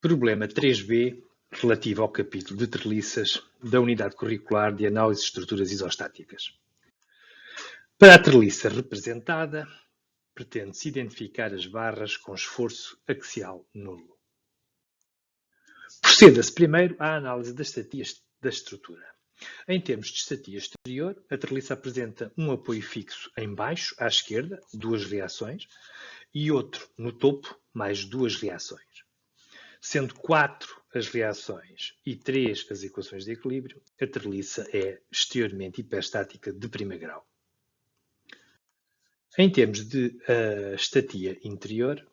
Problema 3b, relativo ao capítulo de treliças da Unidade Curricular de Análise de Estruturas Isostáticas. Para a treliça representada, pretende-se identificar as barras com esforço axial nulo. Proceda-se primeiro à análise das estatias da estrutura. Em termos de estatia exterior, a treliça apresenta um apoio fixo em baixo, à esquerda, duas reações, e outro no topo, mais duas reações. Sendo 4 as reações e 3 as equações de equilíbrio, a treliça é exteriormente hiperstática de primeiro grau. Em termos de estatia interior,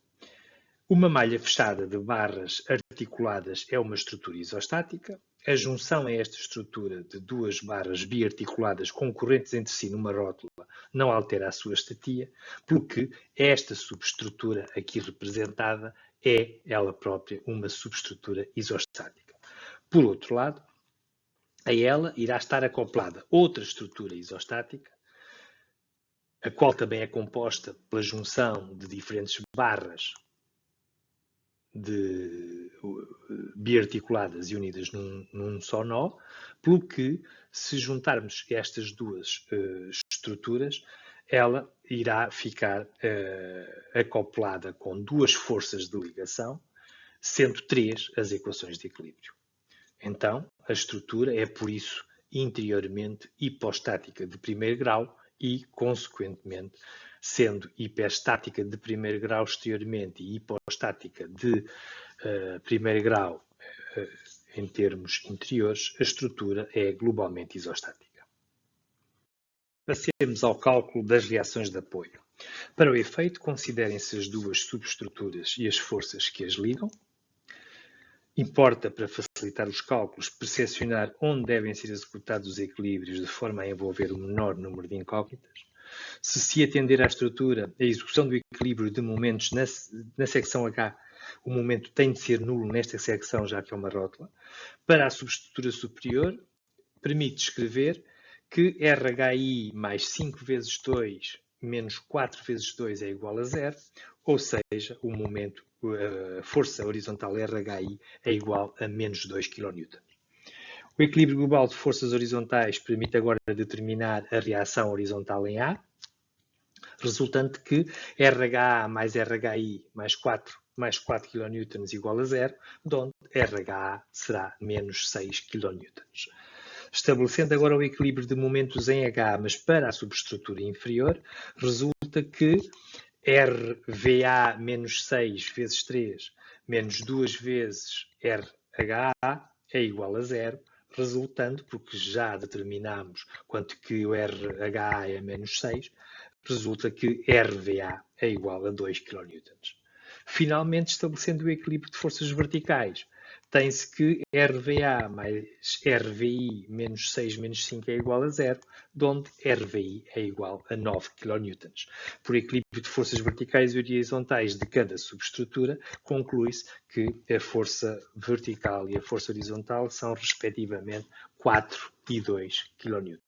uma malha fechada de barras articuladas é uma estrutura isostática. A junção a esta estrutura de duas barras biarticuladas concorrentes entre si numa rótula não altera a sua estatia, porque esta subestrutura aqui representada é ela própria uma subestrutura isostática. Por outro lado, a ela irá estar acoplada outra estrutura isostática, a qual também é composta pela junção de diferentes barras biarticuladas e unidas num só nó, pelo que, se juntarmos estas duas estruturas, ela irá ficar acoplada com duas forças de ligação, sendo 3 as equações de equilíbrio. Então, a estrutura é, por isso, interiormente hipostática de primeiro grau e, consequentemente, sendo hiperstática de primeiro grau exteriormente e hipostática de primeiro grau em termos interiores, a estrutura é globalmente isostática. Passemos ao cálculo das reações de apoio. Para o efeito, considerem-se as duas subestruturas e as forças que as ligam. Importa, para facilitar os cálculos, percepcionar onde devem ser executados os equilíbrios de forma a envolver o menor número de incógnitas. Se atender à estrutura, a execução do equilíbrio de momentos na secção H, o momento tem de ser nulo nesta secção, já que é uma rótula. Para a subestrutura superior, permite escrever que RHI mais 5 vezes 2 menos 4 vezes 2 é igual a 0, ou seja, o momento, a força horizontal RHI é igual a menos 2 kN. O equilíbrio global de forças horizontais permite agora determinar a reação horizontal em A, resultante que RH mais RHI mais 4 kN igual a 0, onde RH será menos 6 kN. Estabelecendo agora o equilíbrio de momentos em H, mas para a subestrutura inferior, resulta que RVA menos 6 vezes 3 menos 2 vezes RHA é igual a 0, resultando, porque já determinamos quanto que o RHA é menos 6, resulta que RVA é igual a 2 kN. Finalmente, estabelecendo o equilíbrio de forças verticais, tem-se que RVA mais RVI menos 6 menos 5 é igual a 0, onde RVI é igual a 9 kN. Por equilíbrio de forças verticais e horizontais de cada subestrutura, conclui-se que a força vertical e a força horizontal são, respectivamente, 4 e 2 kN.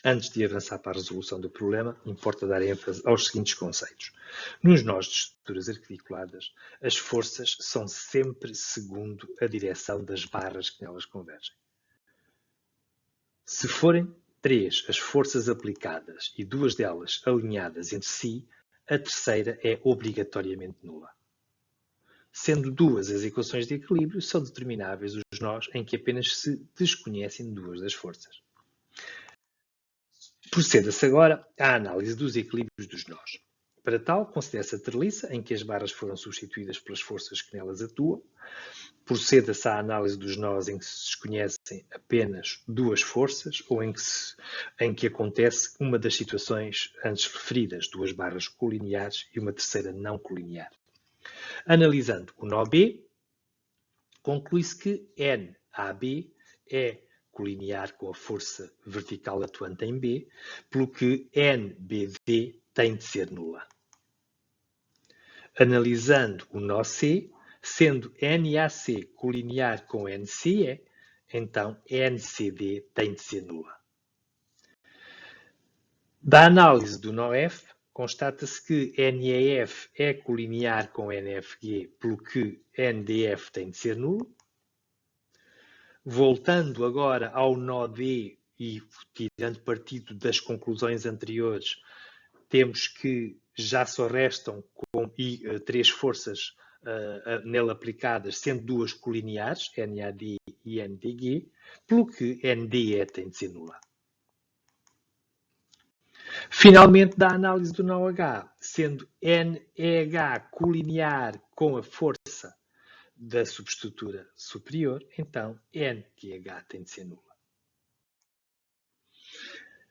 Antes de avançar para a resolução do problema, importa dar ênfase aos seguintes conceitos. Nos nós de estruturas articuladas, as forças são sempre segundo a direção das barras que nelas convergem. Se forem 3 as forças aplicadas e 2 delas alinhadas entre si, a terceira é obrigatoriamente nula. Sendo 2 as equações de equilíbrio, são determináveis os nós em que apenas se desconhecem 2 das forças. Proceda-se agora à análise dos equilíbrios dos nós. Para tal, considera-se a treliça, em que as barras foram substituídas pelas forças que nelas atuam. Proceda-se à análise dos nós em que se desconhecem apenas 2 forças, ou em que acontece uma das situações antes referidas, 2 barras colineares e uma terceira não colinear. Analisando o nó B, conclui-se que NAB é colinear com a força vertical atuante em B, pelo que NBD tem de ser nula. Analisando o nó C, sendo NAC colinear com NCE, então NCD tem de ser nula. Da análise do nó F, constata-se que NEF é colinear com NFG, pelo que NDF tem de ser nulo. Voltando agora ao nó D e tirando partido das conclusões anteriores, temos que já só restam três forças nele aplicadas, sendo duas colineares, NAD e NDG, pelo que NDE tem de ser nula. Finalmente, da análise do nó H, sendo NEH colinear com a força da subestrutura superior, então NQH tem de ser nula.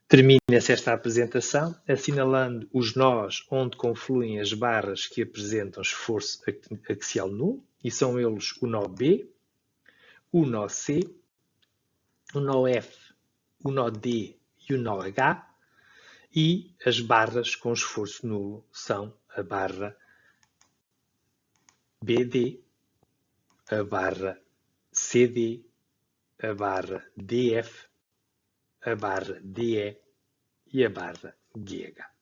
Termina-se esta apresentação assinalando os nós onde confluem as barras que apresentam esforço axial nulo, e são eles o nó B, o nó C, o nó F, o nó D e o nó H, e as barras com esforço nulo são a barra BD, a barra CD, a barra DF, a barra DE e a barra GH.